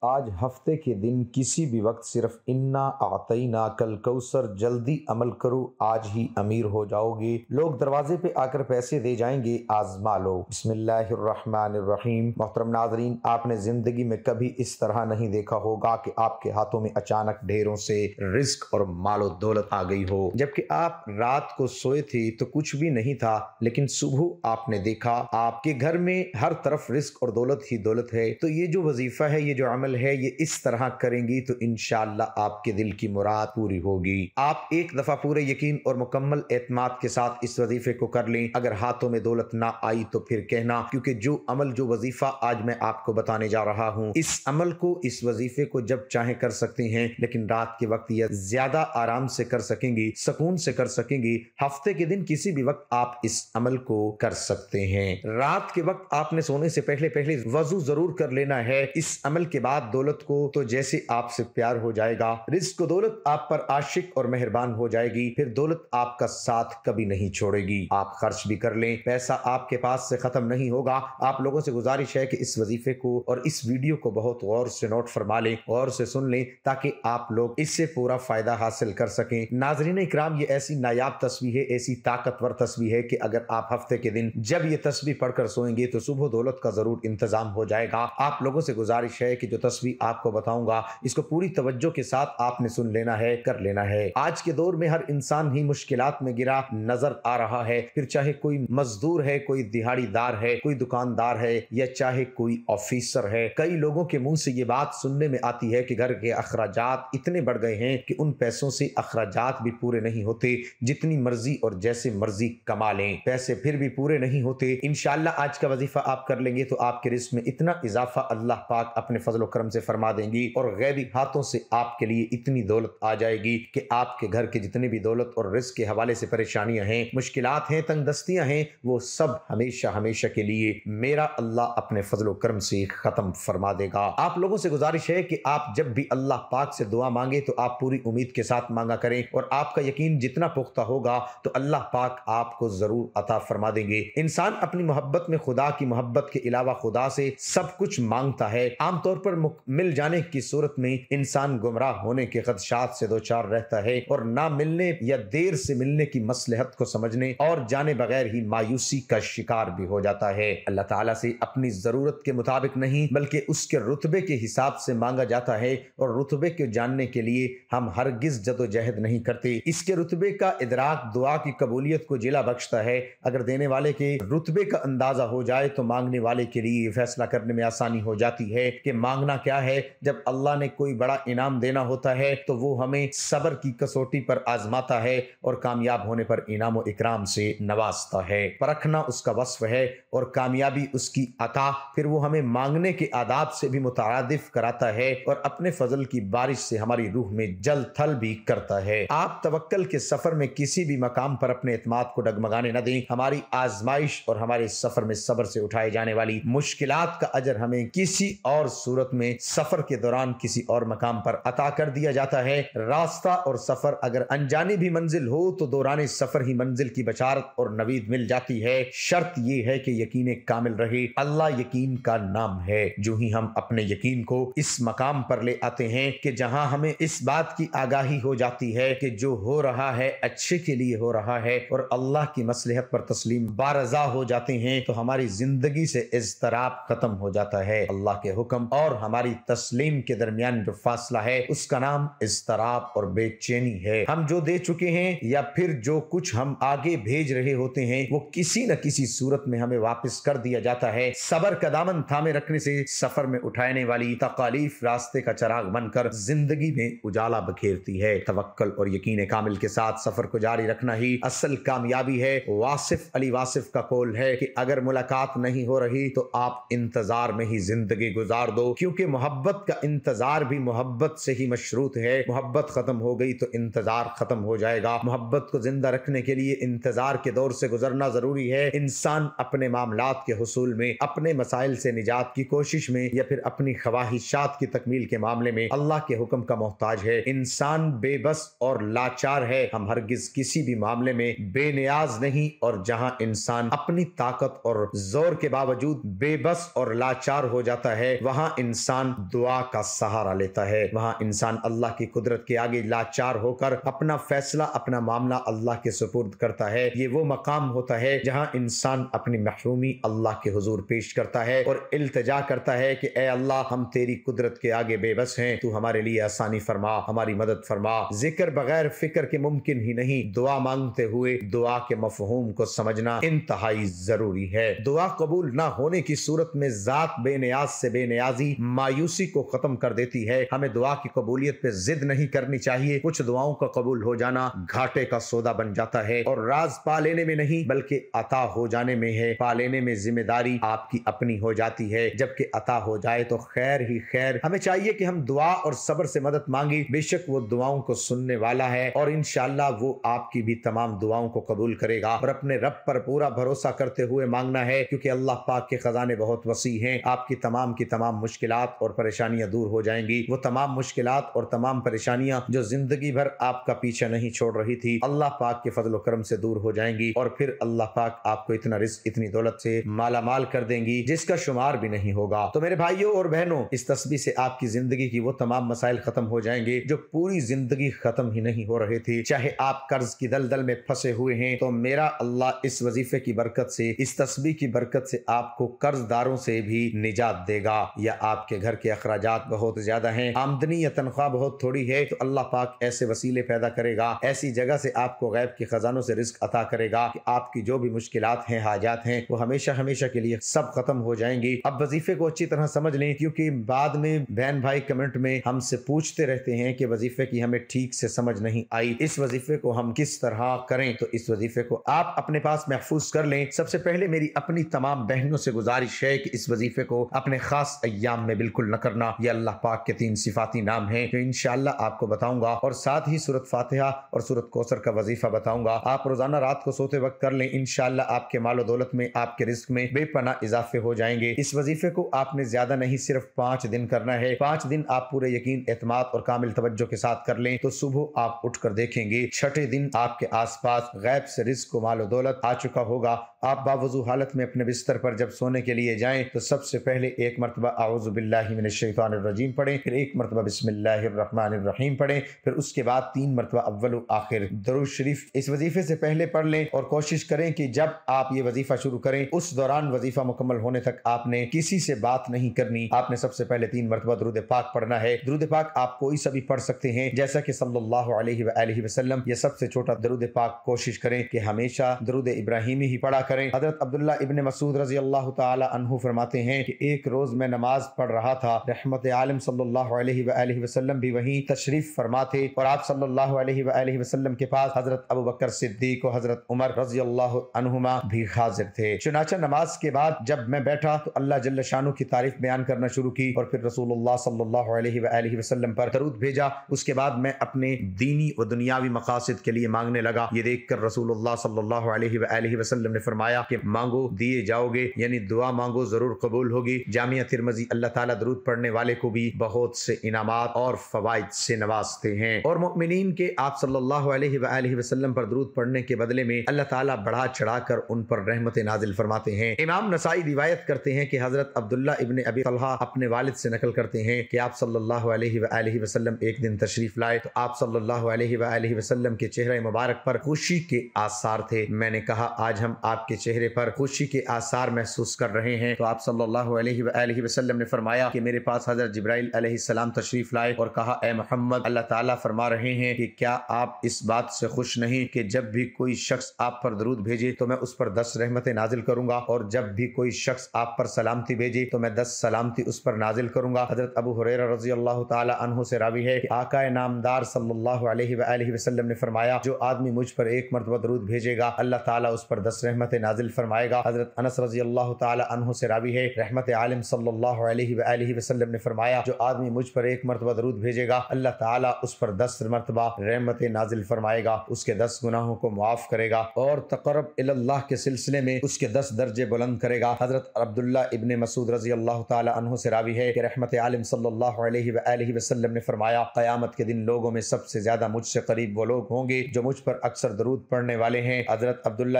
آج ہفتے کے دن کسی بھی وقت صرف انا اعطینا کل کوثر جلدی عمل کرو، آج ہی امیر ہو جاؤ گے۔ لوگ دروازے پہ آ کر پیسے دے جائیں گے، آزما لو۔ بسم اللہ الرحمن الرحیم۔ محترم ناظرین، آپ نے زندگی میں کبھی اس طرح نہیں دیکھا ہوگا کہ آپ کے ہاتھوں میں اچانک ڈھیروں سے رزق اور مال و دولت آ گئی ہو۔ جبکہ آپ رات کو سوئے تھے تو کچھ بھی نہیں تھا، لیکن صبح آپ نے دیکھا آپ کے گھر میں ہر طرف رزق اور دولت ہی دولت ہے۔ تو یہ جو وظیفہ ہے، یہ جو عمل ہے، یہ اس طرح کریں گی تو انشاءاللہ آپ کے دل کی مراد پوری ہوگی۔ آپ ایک دفعہ پورے یقین اور مکمل اعتماد کے ساتھ اس وظیفے کو کر لیں۔ اگر ہاتھوں میں دولت نہ آئی تو پھر کہنا، کیونکہ جو عمل جو وظیفہ آج میں آپ کو بتانے جا رہا ہوں، اس عمل کو اس وظیفے کو جب چاہیں کر سکتے ہیں، لیکن رات کے وقت یہ زیادہ آرام سے کر سکیں گی، سکون سے کر سکیں گی۔ ہفتے کے دن کسی بھی وقت آپ اس عمل کو کر سکتے ہیں۔ رات کے وقت آپ نے سونے سے پہلے وضو ضرور کر لینا ہے۔ اس عمل کے بعد دولت کو تو جیسے آپ سے پیار ہو جائے گا، رزق و دولت آپ پر عاشق اور مہربان ہو جائے گی، پھر دولت آپ کا ساتھ کبھی نہیں چھوڑے گی۔ آپ خرچ بھی کر لیں، پیسہ آپ کے پاس سے ختم نہیں ہوگا۔ آپ لوگوں سے گزارش ہے کہ اس وظیفے کو اور اس ویڈیو کو بہت غور سے نوٹ فرما لیں، غور سے سن لیں، تاکہ آپ لوگ اس سے پورا فائدہ حاصل کر سکیں۔ ناظرین اکرام، یہ ایسی نایاب تسبیح ہے، ایسی طاقتور تسبیح ہے کہ اگر آپ ہفتے کے دن جب یہ تسبیح پڑھ کر سوئیں گے تو صبح دولت کا ضرور انتظام ہو جائے گا۔ آپ لوگوں سے گزارش ہے کہ جو تسبیح آپ کو بتاؤں گا، اس کو پوری توجہ کے ساتھ آپ نے سن لینا ہے، کر لینا ہے۔ آج کے دور میں ہر انسان ہی مشکلات میں گرا نظر آ رہا ہے، پھر چاہے کوئی مزدور ہے، کوئی دہاڑی دار ہے، کوئی دکاندار ہے، یا چاہے کوئی آفیسر ہے۔ کئی لوگوں کے منہ سے یہ بات سننے میں آتی ہے کہ گھر کے اخراجات اتنے بڑھ گئے ہیں کہ ان پیسوں سے اخراجات بھی پورے نہیں ہوتے، جتنی مرضی اور جیسے مرضی کما لیں، پیسے پھر بھی پورے نہیں ہوتے۔ انشاءاللہ آج کا وظیفہ آپ کر لیں گے تو آپ کے رزق میں اتنا اضافہ اللہ پاک اپنے فضل و کرم سے فرما دیں گی، اور غیبی ہاتھوں سے آپ کے لیے اتنی دولت آ جائے گی کہ آپ کے گھر کے جتنے بھی دولت اور رزق کے حوالے سے پریشانیاں ہیں، مشکلات ہیں، تنگ دستیاں ہیں، وہ سب ہمیشہ ہمیشہ کے لیے میرا اللہ اپنے فضل و کرم سے ختم فرما دے گا۔ آپ لوگوں سے گزارش ہے کہ آپ جب بھی اللہ پاک سے دعا مانگے تو آپ پوری امید کے ساتھ مانگا کریں، اور آپ کا یقین جتنا پختہ ہوگا تو اللہ پاک آپ کو ضرور عطا فرما دیں گے۔ انسان اپنی محبت میں خدا کی محبت کے علاوہ خدا سے سب کچھ مانگتا ہے۔ عام طور پر مل جانے کی صورت میں انسان گمراہ ہونے کے خدشات سے دوچار رہتا ہے، اور نہ ملنے یا دیر سے ملنے کی مصلحت کو سمجھنے اور جانے بغیر ہی مایوسی کا شکار بھی ہو جاتا ہے۔ اللہ تعالیٰ سے اپنی ضرورت کے مطابق نہیں بلکہ اس کے رتبے کے حساب سے مانگا جاتا ہے، اور رتبے کو جاننے کے لیے ہم ہرگز جدوجہد نہیں کرتے۔ اس کے رتبے کا ادراک دعا کی قبولیت کو جلا بخشتا ہے۔ اگر دینے والے کے رتبے کا اندازہ ہو جائے تو مانگنے والے کے لیے یہ فیصلہ کرنے میں آسانی ہو جاتی ہے کہ مانگنا کیا ہے۔ جب اللہ نے کوئی بڑا انعام دینا ہوتا ہے تو وہ ہمیں صبر کی کسوٹی پر آزماتا ہے، اور کامیاب ہونے پر انعام و اکرام سے نوازتا ہے۔ پرکھنا اس کا وصف ہے اور کامیابی اس کی عطا، پھر وہ ہمیں مانگنے کے آداب سے بھی مترادف کراتا ہے، اور اپنے فضل کی بارش سے ہماری روح میں جل تھل بھی کرتا ہے۔ آپ توکل کے سفر میں کسی بھی مقام پر اپنے اعتماد کو ڈگمگانے نہ دیں۔ ہماری آزمائش اور ہمارے سفر میں صبر سے اٹھائے جانے والی مشکلات کا اجر ہمیں کسی اور صورت میں سفر کے دوران کسی اور مقام پر عطا کر دیا جاتا ہے۔ راستہ اور سفر اگر انجانے بھی منزل ہو تو دوران سفر ہی منزل کی بشارت اور نوید مل جاتی ہے۔ شرط یہ ہے کہ یقین کامل رہے۔ اللہ یقین کا نام ہے۔ جو ہی ہم اپنے یقین کو اس مقام پر لے آتے ہیں کہ جہاں ہمیں اس بات کی آگاہی ہو جاتی ہے کہ جو ہو رہا ہے اچھے کے لیے ہو رہا ہے، اور اللہ کی مصلحت پر تسلیم بارضا ہو جاتے ہیں، تو ہماری زندگی سے اضطراب ختم ہو جاتا ہے۔ اللہ کے حکم اور ہماری تسلیم کے درمیان جو فاصلہ ہے اس کا نام اضطراب اور بے چینی ہے۔ ہم جو دے چکے ہیں یا پھر جو کچھ ہم آگے بھیج رہے ہوتے ہیں، وہ کسی نہ کسی صورت میں ہمیں واپس کر دیا جاتا ہے۔ صبر کا دامن تھامے رکھنے سے سفر میں اٹھانے والی تکالیف راستے کا چراغ بن کر زندگی میں اجالا بکھیرتی ہے۔ توکل اور یقین کامل کے ساتھ سفر کو جاری رکھنا ہی اصل کامیابی ہے۔ واصف علی واصف کا قول ہے کہ اگر ملاقات نہیں ہو رہی تو آپ انتظار میں ہی زندگی گزار دو، کیونکہ محبت کا انتظار بھی محبت سے ہی مشروط ہے۔ محبت ختم ہو گئی تو انتظار ختم ہو جائے گا۔ محبت کو زندہ رکھنے کے لیے انتظار کے دور سے گزرنا ضروری ہے۔ انسان اپنے معاملات کے حصول میں، اپنے مسائل سے نجات کی کوشش میں، یا پھر اپنی خواہشات کی تکمیل کے معاملے میں اللہ کے حکم کا محتاج ہے۔ انسان بے بس اور لاچار ہے۔ ہم ہرگز کسی بھی معاملے میں بے نیاز نہیں، اور جہاں انسان اپنی طاقت اور زور کے باوجود بے بس اور لاچار ہو جاتا ہے، وہاں انسان انسان دعا کا سہارا لیتا ہے، وہاں انسان اللہ کی قدرت کے آگے لاچار ہو کر اپنا فیصلہ، اپنا معاملہ اللہ کے سپرد کرتا ہے۔ یہ وہ مقام ہوتا ہے جہاں انسان اپنی محرومی اللہ کے حضور پیش کرتا ہے اور التجا کرتا ہے کہ اے اللہ، ہم تیری قدرت کے آگے بے بس ہیں، تو ہمارے لیے آسانی فرما، ہماری مدد فرما۔ ذکر بغیر فکر کے ممکن ہی نہیں، دعا مانگتے ہوئے دعا کے مفہوم کو سمجھنا انتہائی ضروری ہے۔ دعا قبول نہ ہونے کی صورت میں ذات بے نیاز سے بے نیازی مایوسی کو ختم کر دیتی ہے۔ ہمیں دعا کی قبولیت پہ ضد نہیں کرنی چاہیے۔ کچھ دعاؤں کا قبول ہو جانا گھاٹے کا سودا بن جاتا ہے، اور راز پا لینے میں نہیں بلکہ عطا ہو جانے میں ہے۔ پا لینے میں ذمہ داری آپ کی اپنی ہو جاتی ہے، جبکہ عطا ہو جائے تو خیر ہی خیر۔ ہمیں چاہیے کہ ہم دعا اور صبر سے مدد مانگی، بے شک وہ دعاؤں کو سننے والا ہے، اور انشاءاللہ وہ آپ کی بھی تمام دعاؤں کو قبول کرے گا۔ اور اپنے رب پر پورا بھروسہ کرتے ہوئے مانگنا ہے، کیونکہ اللہ پاک کے خزانے بہت وسیع ہیں۔ آپ کی تمام مشکلات اور پریشانیاں دور ہو جائیں گی۔ وہ تمام مشکلات اور تمام پریشانیاں جو زندگی بھر آپ کا پیچھا نہیں چھوڑ رہی تھی، اللہ پاک کے فضل و کرم سے دور ہو جائیں گی، اور پھر اللہ پاک آپ کو اتنا رزق، اتنی دولت سے مالا مال کر دیں گی جس کا شمار بھی نہیں ہوگا۔ تو میرے بھائیوں اور بہنوں، اس تسبیح سے آپ کی زندگی کی وہ تمام مسائل ختم ہو جائیں گے جو پوری زندگی ختم ہی نہیں ہو رہے تھے۔ چاہے آپ قرض کی دلدل میں پھنسے ہوئے ہیں، تو میرا اللہ اس وظیفے کی برکت سے، اس تسبیح کی برکت سے آپ کو قرض داروں سے بھی نجات دے گا۔ یا آپ کے گھر کے اخراجات بہت زیادہ ہیں، آمدنی یا تنخواہ بہت تھوڑی ہے، تو اللہ پاک ایسے وسیلے پیدا کرے گا، ایسی جگہ سے آپ کو غیب کے خزانوں سے رزق عطا کرے گا کہ آپ کی جو بھی مشکلات ہیں، حاجات ہیں، وہ ہمیشہ ہمیشہ کے لیے سب ختم ہو جائیں گی۔ اب وظیفے کو اچھی طرح سمجھ لیں، کیونکہ بعد میں بہن بھائی کمنٹ میں ہم سے پوچھتے رہتے ہیں کہ وظیفے کی ہمیں ٹھیک سے سمجھ نہیں آئی، اس وظیفے کو ہم کس طرح کریں؟ تو اس وظیفے کو آپ اپنے پاس محفوظ کر لیں۔ سب سے پہلے میری اپنی تمام بہنوں سے گزارش ہے کہ اس وظیفے کو اپنے خاص ایام میں بالکل نہ کرنا۔ یہ اللہ پاک کے 3 صفاتی نام ہیں جو انشاءاللہ آپ کو بتاؤں گا، اور ساتھ ہی سورۃ فاتحہ اور سورۃ کوثر کا وظیفہ بتاؤں گا۔ آپ روزانہ رات کو سوتے وقت کر لیں، انشاءاللہ آپ کے مال و دولت میں، آپ کے رزق میں بے پناہ اضافے ہو جائیں گے۔ اس وظیفے کو آپ نے زیادہ نہیں، صرف 5 دن کرنا ہے۔ 5 دن آپ پورے یقین، اعتماد اور کامل توجہ کے ساتھ کر لیں تو صبح آپ اٹھ کر دیکھیں گے 6 دن آپ کے آس پاس غیب سے رزق و مال و دولت آ چکا ہوگا۔ آپ باوضو حالت میں اپنے بستر پر جب سونے کے لیے جائیں تو سب سے پہلے 1 مرتبہ اعوذ باللہ من الشیطان الرجیم پڑھیں، پھر 1 مرتبہ بسم اللہ الرحمن الرحیم پڑھیں، پھر اس کے بعد 3 مرتبہ اول و آخر درود شریف اس وظیفے سے پہلے پڑھ لیں، اور کوشش کریں کہ جب آپ یہ وظیفہ شروع کریں اس دوران وظیفہ مکمل ہونے تک آپ نے کسی سے بات نہیں کرنی۔ آپ نے سب سے پہلے 3 مرتبہ درود پاک پڑھنا ہے۔ درود پاک آپ کوئی سا بھی پڑھ سکتے ہیں، جیسا کہ صلی اللہ علیہ وآلہ وسلم، یہ سب سے چھوٹا درود پاک کوشش کریں کہ ہمیشہ درود ابراہیمی ہی پڑھا کریں۔ حضرت عبداللہ ابن مسعود رضی اللہ تعالی عنہ فرماتے ہیں کہ ایک روز میں نماز پڑھ رہا تھا، رحمت عالم صلی اللہ علیہ وآلہ وسلم بھی وہیں تشریف فرما تھے، اور آپ صلی اللہ علیہ وآلہ وسلم کے پاس حضرت ابو بکر صدیق و حضرت عمر رضی اللہ عنہما بھی حاضر تھے۔ چنانچہ نماز کے بعد جب میں بیٹھا تو اللہ جل شانہ کی تعریف بیان کرنا شروع کی، اور پھر رسول اللہ صلی اللہ علیہ وآلہ وسلم پر درود بھیجا۔ اس کے بعد میں اپنے دینی و دنیاوی مقاصد کے لیے مانگنے لگا۔ یہ دیکھ کر رسول اللہ صلی اللہ علیہ وآلہ وسلم نے فرمایا کہ مانگو دیے جاؤ گے، یعنی دعا مانگو ضرور قبول ہوگی۔ جامعہ ترمذی اللہ تعالیٰ درود پڑھنے والے کو بھی بہت سے انعامات اور فوائد سے نوازتے ہیں، اور مؤمنین کے آپ صلی اللہ علیہ وآلہ وسلم پر درود پڑھنے کے بدلے میں اللہ تعالیٰ بڑھا چڑھا کر ان پر رحمت نازل فرماتے ہیں۔ امام نسائی روایت کرتے ہیں کہ حضرت عبداللہ ابن ابی طلحہ اپنے والد سے نقل کرتے ہیں کہ آپ صلی اللہ علیہ وآلہ وسلم ایک دن تشریف لائے تو آپ صلی اللہ علیہ وآلہ وسلم کے چہرے مبارک پر خوشی کے آثار تھے۔ میں نے کہا آج ہم آپ کے چہرے پر خوشی کے آثار محسوس کر رہے ہیں، تو آپ صلی اللہ علیہ وآلہ وسلم نے فرمایا کہ میرے پاس حضرت جبرائیل علیہ السلام تشریف لائے اور کہا اے محمد، اللہ تعالیٰ فرما رہے ہیں کہ کیا آپ اس بات سے خوش نہیں کہ جب بھی کوئی شخص آپ پر درود بھیجے تو میں اس پر 10 رحمتیں نازل کروں گا، اور جب بھی کوئی شخص آپ پر سلامتی بھیجے تو میں 10 سلامتی اس پر نازل کروں گا۔ حضرت ابو ہریرہ رضی اللہ تعالی عنہ سے راوی ہے کہ آقا نامدار صلی اللہ علیہ وآلہ وسلم نے فرمایا جو آدمی مجھ پر 1 مرتبہ درود بھیجے گا اللہ تعالیٰ اس پر 10 رحمتیں نازل فرمائے گا۔ حضرت انس رضی اللہ تعالی عنہ سے راوی ہے رحمت عالم صلی اللہ علیہ وآلہ وسلم نے فرمایا جو آدمی مجھ پر 1 مرتبہ درود بھیجے گا اللہ تعالیٰ اس پر 10 مرتبہ رحمت نازل فرمائے گا، اس کے 10 گناہوں کو معاف کرے گا اور تقرب الی اللہ کے سلسلے میں اس کے 10 درجے بلند کرے گا۔ حضرت عبداللہ ابن مسعود رضی اللہ تعالی عنہ سے راوی ہے کہ رحمت عالم صلی اللہ علیہ وآلہ وسلم نے فرمایا قیامت کے دن لوگوں میں سب سے زیادہ مجھ سے قریب وہ لوگ ہوں گے جو مجھ پر اکثر درود پڑھنے والے ہیں۔ حضرت عبداللہ